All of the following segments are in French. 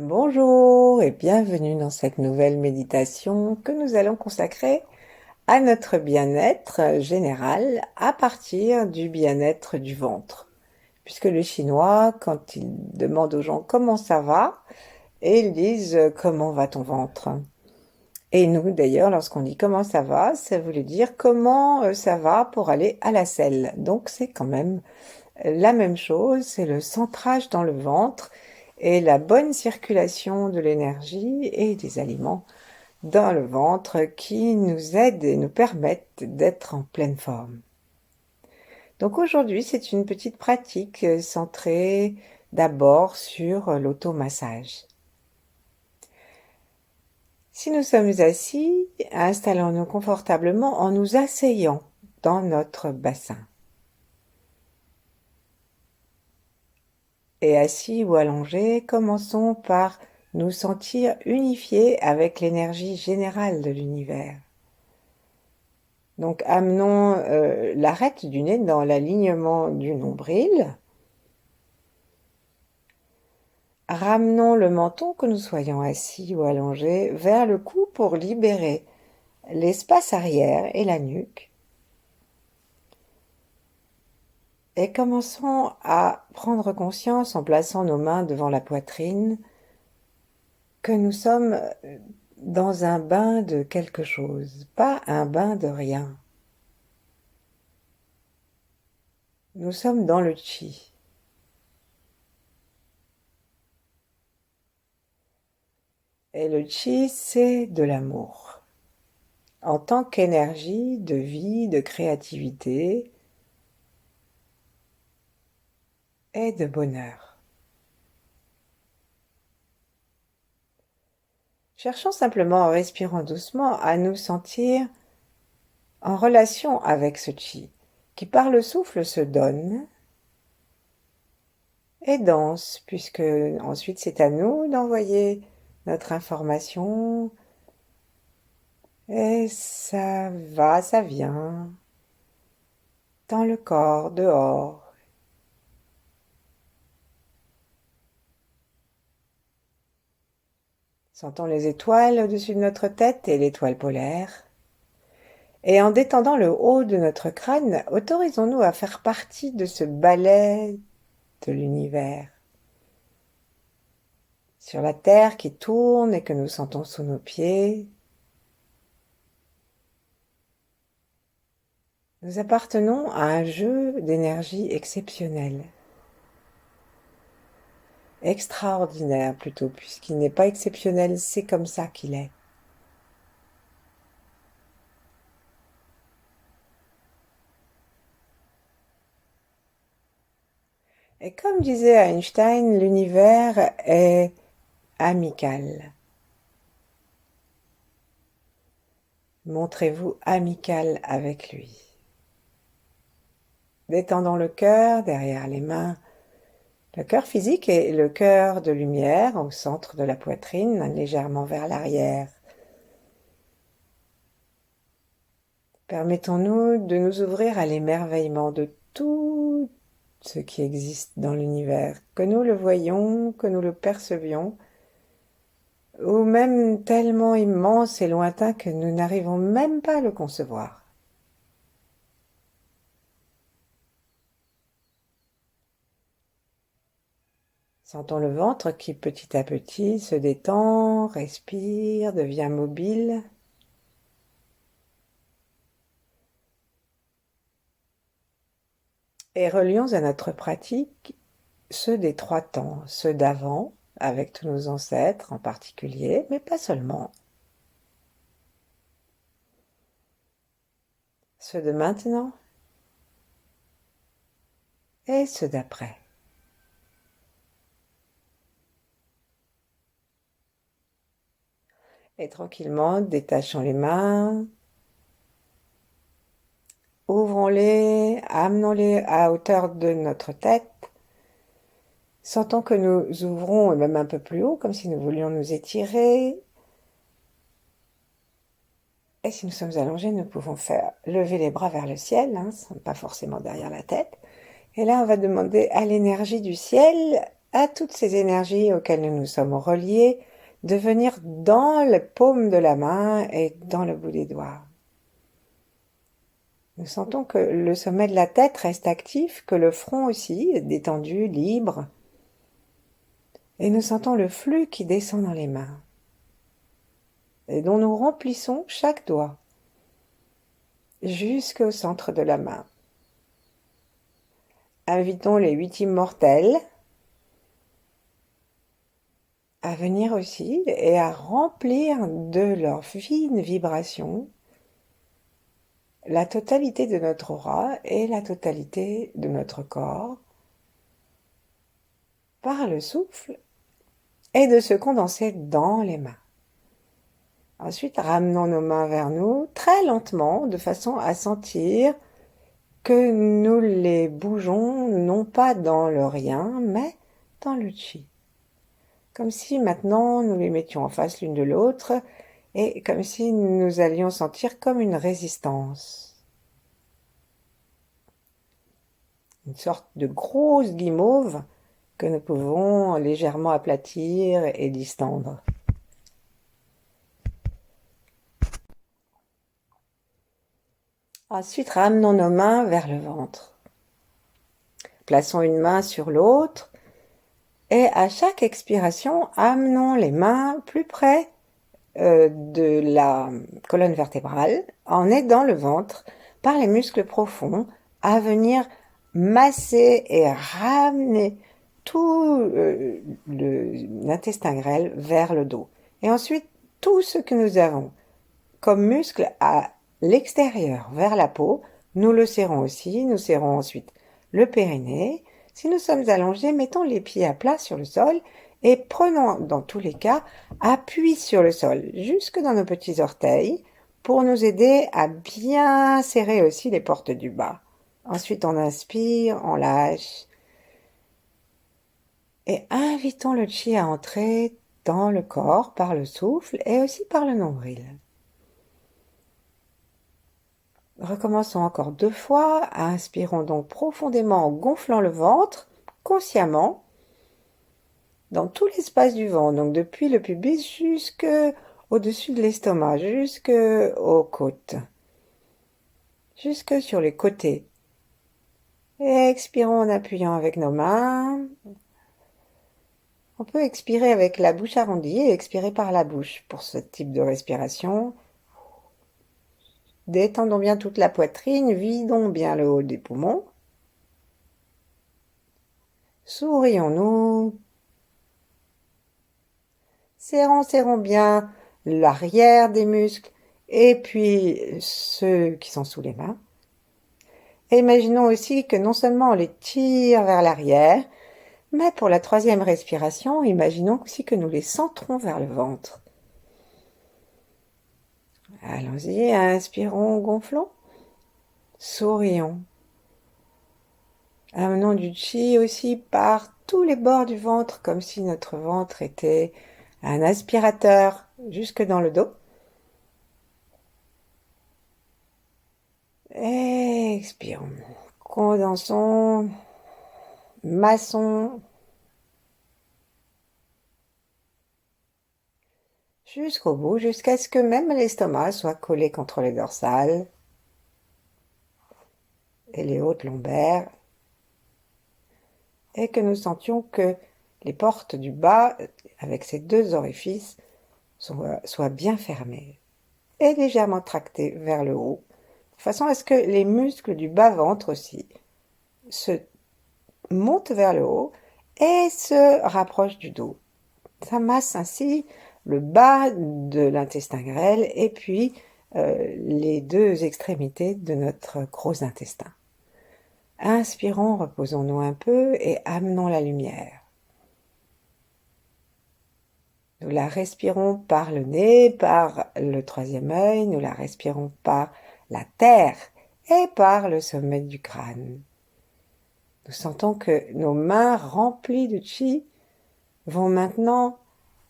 Bonjour et bienvenue dans cette nouvelle méditation que nous allons consacrer à notre bien-être général à partir du bien-être du ventre. Puisque les Chinois, quand ils demandent aux gens comment ça va, et ils disent comment va ton ventre. Et nous d'ailleurs, lorsqu'on dit comment ça veut dire comment ça va pour aller à la selle. Donc c'est quand même la même chose, c'est le centrage dans le ventre et la bonne circulation de l'énergie et des aliments dans le ventre qui nous aident et nous permettent d'être en pleine forme. Donc aujourd'hui, c'est une petite pratique centrée d'abord sur l'automassage. Si nous sommes assis, installons-nous confortablement en nous asseyant dans notre bassin. Et assis ou allongés, commençons par nous sentir unifiés avec l'énergie générale de l'univers. Donc amenons l'arête du nez dans l'alignement du nombril. Ramenons le menton, que nous soyons assis ou allongés, vers le cou pour libérer l'espace arrière et la nuque. Et commençons à prendre conscience en plaçant nos mains devant la poitrine que nous sommes dans un bain de quelque chose, pas un bain de rien. Nous sommes dans le chi. Et le chi, c'est de l'amour. En tant qu'énergie de vie, de créativité et de bonheur. Cherchons simplement en respirant doucement à nous sentir en relation avec ce chi, qui par le souffle se donne et danse, puisque ensuite c'est à nous d'envoyer notre information. Et ça va, ça vient, dans le corps, dehors. Sentons les étoiles au-dessus de notre tête et l'étoile polaire. Et en détendant le haut de notre crâne, autorisons-nous à faire partie de ce ballet de l'univers. Sur la terre qui tourne et que nous sentons sous nos pieds, nous appartenons à un jeu d'énergie exceptionnel. Extraordinaire plutôt, puisqu'il n'est pas exceptionnel, c'est comme ça qu'il est. Et comme disait Einstein, l'univers est amical. Montrez-vous amical avec lui. Détendons le cœur derrière les mains. Le cœur physique est le cœur de lumière au centre de la poitrine, légèrement vers l'arrière. Permettons-nous de nous ouvrir à l'émerveillement de tout ce qui existe dans l'univers, que nous le voyions, que nous le percevions, ou même tellement immense et lointain que nous n'arrivons même pas à le concevoir. Sentons le ventre qui petit à petit se détend, respire, devient mobile. Et relions à notre pratique ceux des 3 temps, ceux d'avant, avec tous nos ancêtres en particulier, mais pas seulement. Ceux de maintenant et ceux d'après. Et tranquillement, détachons les mains, ouvrons-les, amenons-les à hauteur de notre tête. Sentons que nous ouvrons, et même un peu plus haut, comme si nous voulions nous étirer. Et si nous sommes allongés, nous pouvons faire lever les bras vers le ciel, pas forcément derrière la tête. Et là, on va demander à l'énergie du ciel à toutes ces énergies auxquelles nous nous sommes reliés de venir dans la paume de la main et dans le bout des doigts. Nous sentons que le sommet de la tête reste actif, que le front aussi est détendu, libre. Et nous sentons le flux qui descend dans les mains et dont nous remplissons chaque doigt jusqu'au centre de la main. Invitons les 8 immortels à venir aussi et à remplir de leur fine vibration la totalité de notre aura et la totalité de notre corps par le souffle et de se condenser dans les mains. Ensuite, ramenons nos mains vers nous très lentement de façon à sentir que nous les bougeons non pas dans le rien mais dans le chi. Comme si maintenant nous les mettions en face l'une de l'autre et comme si nous allions sentir comme une résistance. Une sorte de grosse guimauve que nous pouvons légèrement aplatir et distendre. Ensuite, ramenons nos mains vers le ventre. Plaçons une main sur l'autre et à chaque expiration, amenons les mains plus près de la colonne vertébrale en aidant le ventre par les muscles profonds à venir masser et ramener tout l'intestin grêle vers le dos. Et ensuite, tout ce que nous avons comme muscle à l'extérieur vers la peau, nous le serrons aussi. Nous serrons ensuite le périnée. Si nous sommes allongés, mettons les pieds à plat sur le sol et prenons dans tous les cas appui sur le sol jusque dans nos petits orteils pour nous aider à bien serrer aussi les portes du bas. Ensuite, on inspire, on lâche et invitons le chi à entrer dans le corps par le souffle et aussi par le nombril. Recommençons encore 2 fois. Inspirons donc profondément en gonflant le ventre, consciemment, dans tout l'espace du ventre, donc depuis le pubis jusqu'au-dessus de l'estomac, jusqu'aux côtes, jusque sur les côtés. Et expirons en appuyant avec nos mains. On peut expirer avec la bouche arrondie et expirer par la bouche pour ce type de respiration. Détendons bien toute la poitrine, vidons bien le haut des poumons. Sourions-nous. Serrons bien l'arrière des muscles et puis ceux qui sont sous les mains. Et imaginons aussi que non seulement on les tire vers l'arrière, mais pour la 3e respiration, imaginons aussi que nous les centrons vers le ventre. Allons-y, inspirons, gonflons, sourions. Amenons du chi aussi par tous les bords du ventre, comme si notre ventre était un aspirateur jusque dans le dos. Expirons, condensons, massons, jusqu'au bout, jusqu'à ce que même l'estomac soit collé contre les dorsales et les hautes lombaires, et que nous sentions que les portes du bas, avec ces 2 orifices, soient bien fermées et légèrement tractées vers le haut, de façon à ce que les muscles du bas-ventre aussi se montent vers le haut et se rapprochent du dos. Ça masse ainsi le bas de l'intestin grêle et puis les 2 extrémités de notre gros intestin. Inspirons, reposons-nous un peu et amenons la lumière. Nous la respirons par le nez, par le 3e œil, nous la respirons par la terre et par le sommet du crâne. Nous sentons que nos mains remplies de chi vont maintenant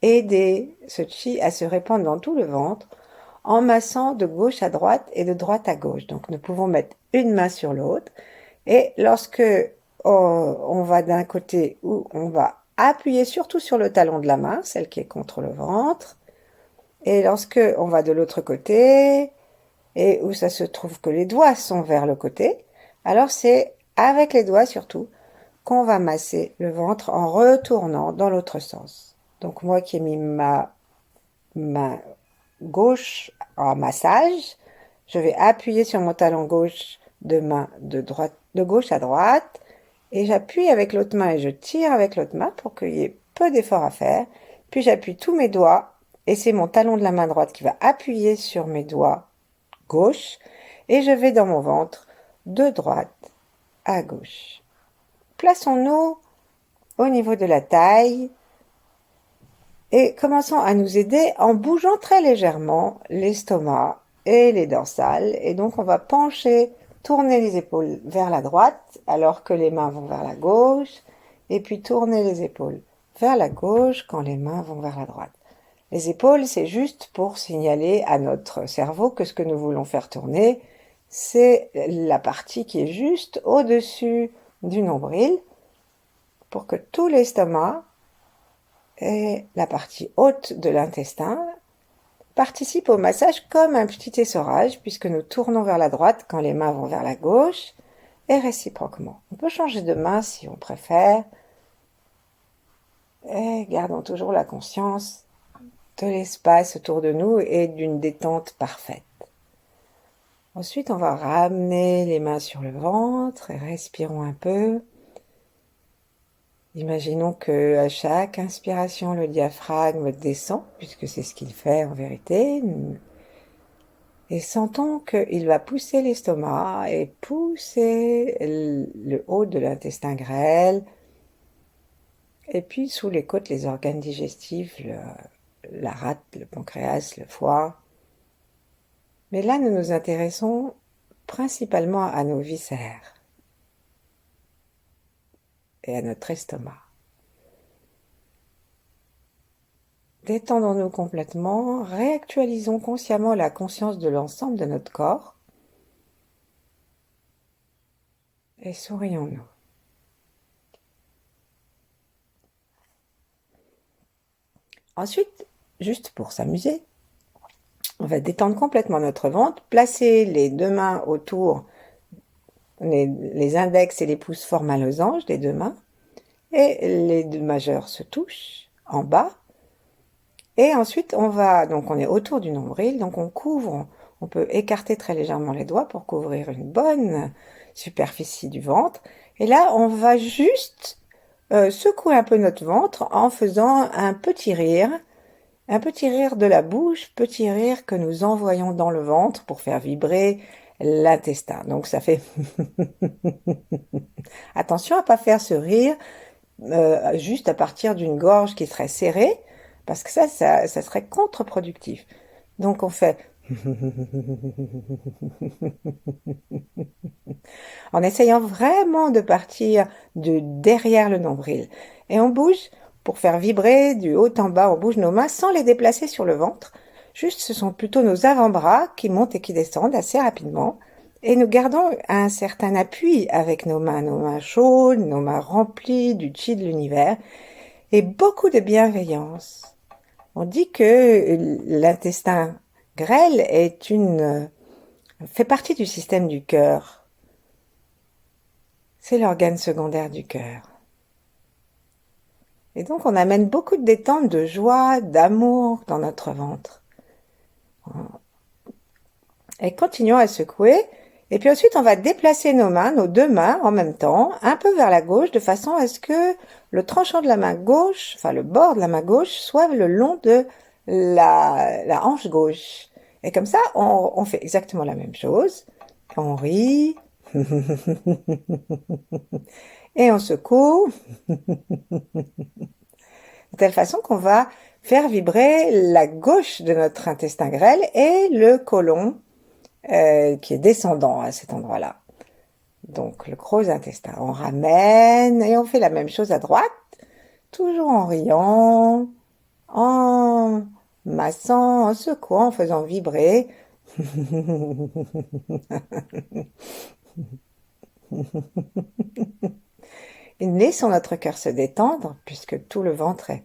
aider ce chi à se répandre dans tout le ventre en massant de gauche à droite et de droite à gauche. Donc nous pouvons mettre une main sur l'autre et lorsque on va d'un côté ou on va appuyer surtout sur le talon de la main, celle qui est contre le ventre. Et lorsque on va de l'autre côté, et où ça se trouve que les doigts sont vers le côté, alors c'est avec les doigts surtout qu'on va masser le ventre en retournant dans l'autre sens. Donc moi qui ai mis ma main gauche en massage, je vais appuyer sur mon talon gauche de gauche à droite, et j'appuie avec l'autre main et je tire avec l'autre main pour qu'il y ait peu d'effort à faire. Puis j'appuie tous mes doigts et c'est mon talon de la main droite qui va appuyer sur mes doigts gauche et je vais dans mon ventre de droite à gauche. Plaçons-nous au niveau de la taille et commençons à nous aider en bougeant très légèrement l'estomac et les dorsales. Et donc on va pencher, tourner les épaules vers la droite alors que les mains vont vers la gauche, et puis tourner les épaules vers la gauche quand les mains vont vers la droite. Les épaules, c'est juste pour signaler à notre cerveau que ce que nous voulons faire tourner, c'est la partie qui est juste au-dessus du nombril, pour que tout l'estomac et la partie haute de l'intestin participe au massage comme un petit essorage, puisque nous tournons vers la droite quand les mains vont vers la gauche, et réciproquement. On peut changer de main si on préfère, et gardons toujours la conscience de l'espace autour de nous et d'une détente parfaite. Ensuite, on va ramener les mains sur le ventre et respirons un peu. Imaginons que à chaque inspiration, le diaphragme descend, puisque c'est ce qu'il fait en vérité. Et sentons qu'il va pousser l'estomac et pousser le haut de l'intestin grêle. Et puis sous les côtes, les organes digestifs, la rate, le pancréas, le foie. Mais là, nous nous intéressons principalement à nos viscères et à notre estomac. Détendons-nous complètement, réactualisons consciemment la conscience de l'ensemble de notre corps et sourions-nous. Ensuite, juste pour s'amuser, on va détendre complètement notre ventre, placer les deux mains autour, les index et les pouces forment un losange des deux mains, et les deux majeurs se touchent en bas. Et ensuite, on est autour du nombril, donc on peut écarter très légèrement les doigts pour couvrir une bonne superficie du ventre. Et là, on va juste secouer un peu notre ventre en faisant un petit rire de la bouche, petit rire que nous envoyons dans le ventre pour faire vibrer l'intestin. Donc ça fait attention à pas faire ce rire juste à partir d'une gorge qui serait serrée, parce que ça serait contre-productif. Donc on fait en essayant vraiment de partir de derrière le nombril. Et on bouge pour faire vibrer du haut en bas, on bouge nos mains sans les déplacer sur le ventre. Juste, ce sont plutôt nos avant-bras qui montent et qui descendent assez rapidement. Et nous gardons un certain appui avec nos mains chaudes, nos mains remplies du chi de l'univers, et beaucoup de bienveillance. On dit que l'intestin grêle fait partie du système du cœur. C'est l'organe secondaire du cœur. Et donc on amène beaucoup de détente, de joie, d'amour dans notre ventre. Et continuons à secouer. Et puis ensuite, on va déplacer nos deux mains en même temps, un peu vers la gauche, de façon à ce que le tranchant de la main gauche, enfin le bord de la main gauche, soit le long de la hanche gauche. Et comme ça, on fait exactement la même chose. On rit. Et on secoue. De telle façon qu'on va faire vibrer la gauche de notre intestin grêle et le côlon qui est descendant à cet endroit-là. Donc le gros intestin. On ramène et on fait la même chose à droite, toujours en riant, en massant, en secouant, en faisant vibrer. Et laissons notre cœur se détendre, puisque tout le ventre est,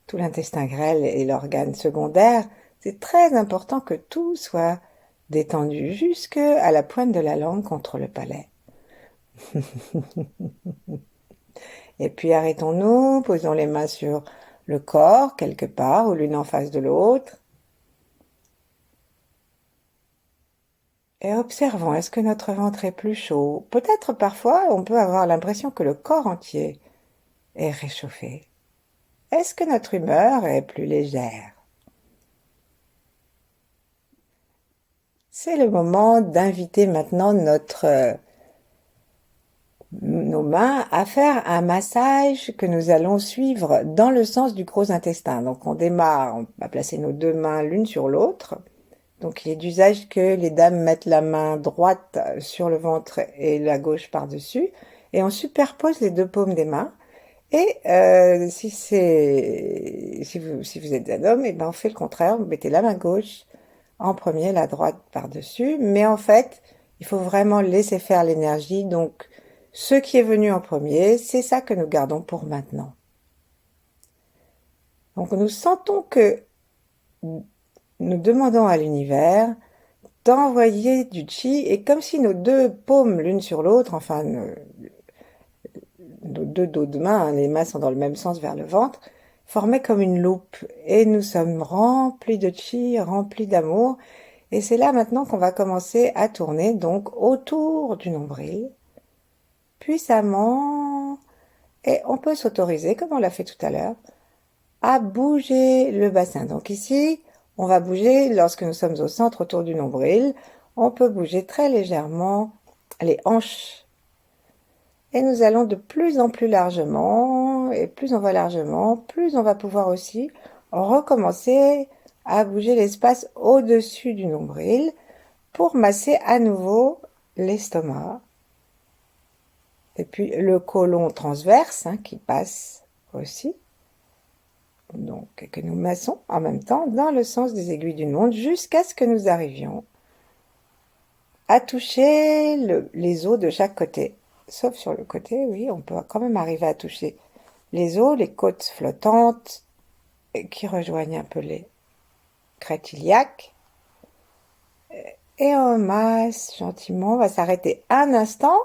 tout l'intestin grêle est l'organe secondaire. C'est très important que tout soit détendu jusque à la pointe de la langue contre le palais. Et puis arrêtons-nous, posons les mains sur le corps quelque part ou l'une en face de l'autre. Et observons, est-ce que notre ventre est plus chaud? Peut-être parfois on peut avoir l'impression que le corps entier est réchauffé. Est-ce que notre humeur est plus légère? C'est le moment d'inviter maintenant nos mains à faire un massage que nous allons suivre dans le sens du gros intestin. Donc on démarre, on va placer nos deux mains l'une sur l'autre. Donc il est d'usage que les dames mettent la main droite sur le ventre et la gauche par-dessus. Et on superpose les deux paumes des mains. Et si vous êtes un homme, et ben on fait le contraire. Vous mettez la main gauche en premier, la droite par-dessus. Mais en fait, il faut vraiment laisser faire l'énergie. Donc, ce qui est venu en premier, c'est ça que nous gardons pour maintenant. Donc, nous sentons que nous demandons à l'univers d'envoyer du chi et comme si nos deux paumes l'une sur l'autre, enfin nos deux dos de main, hein, les mains sont dans le même sens vers le ventre, formaient comme une loupe et nous sommes remplis de chi, remplis d'amour. Et c'est là maintenant qu'on va commencer à tourner donc autour du nombril, puissamment, et on peut s'autoriser, comme on l'a fait tout à l'heure, à bouger le bassin. Donc ici, on va bouger lorsque nous sommes au centre autour du nombril, on peut bouger très légèrement les hanches. Et nous allons de plus en plus largement, et plus on va largement, plus on va pouvoir aussi recommencer à bouger l'espace au-dessus du nombril, pour masser à nouveau l'estomac. Et puis le côlon transverse hein, qui passe aussi. Donc que nous massons en même temps dans le sens des aiguilles d'une montre jusqu'à ce que nous arrivions à toucher les os de chaque côté. Sauf sur le côté, oui, on peut quand même arriver à toucher les os, les côtes flottantes qui rejoignent un peu les crêtes iliaques. Et on masse gentiment, on va s'arrêter un instant,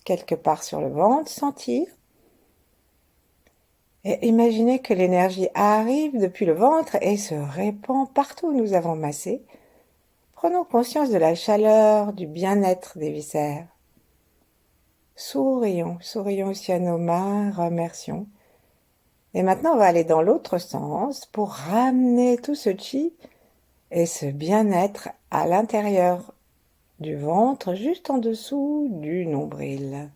quelque part sur le ventre, sentir. Et imaginez que l'énergie arrive depuis le ventre et se répand partout où nous avons massé. Prenons conscience de la chaleur, du bien-être des viscères. Sourions, sourions aussi à nos mains, remercions. Et maintenant, on va aller dans l'autre sens pour ramener tout ce chi et ce bien-être à l'intérieur du ventre, juste en dessous du nombril.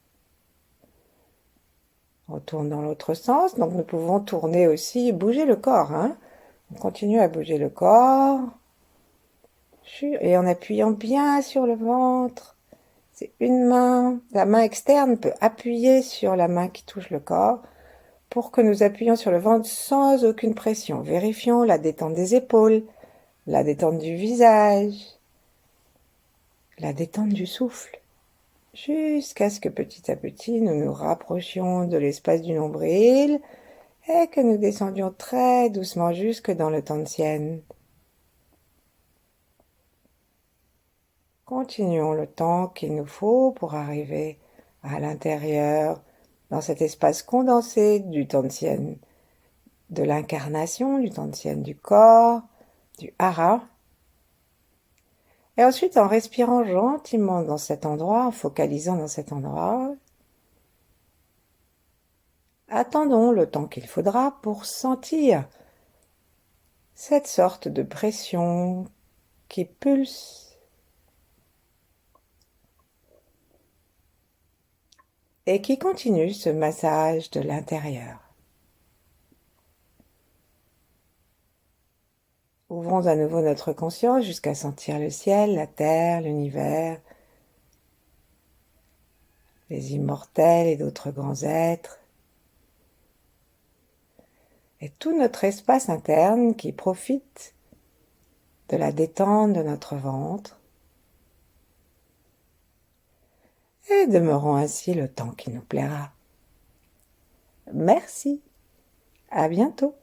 On tourne dans l'autre sens, donc nous pouvons tourner aussi, bouger le corps. Hein. On continue à bouger le corps. Et en appuyant bien sur le ventre. C'est une main, la main externe peut appuyer sur la main qui touche le corps pour que nous appuyions sur le ventre sans aucune pression. Vérifions la détente des épaules, la détente du visage, la détente du souffle, jusqu'à ce que petit à petit nous nous rapprochions de l'espace du nombril et que nous descendions très doucement jusque dans le Tantien. Continuons le temps qu'il nous faut pour arriver à l'intérieur, dans cet espace condensé du Tantien, de l'incarnation, du Tantien du corps, du hara. Et ensuite, en respirant gentiment dans cet endroit, en focalisant dans cet endroit, attendons le temps qu'il faudra pour sentir cette sorte de pression qui pulse et qui continue ce massage de l'intérieur. Ouvrons à nouveau notre conscience jusqu'à sentir le ciel, la terre, l'univers, les immortels et d'autres grands êtres. Et tout notre espace interne qui profite de la détente de notre ventre et demeurons ainsi le temps qui nous plaira. Merci, à bientôt.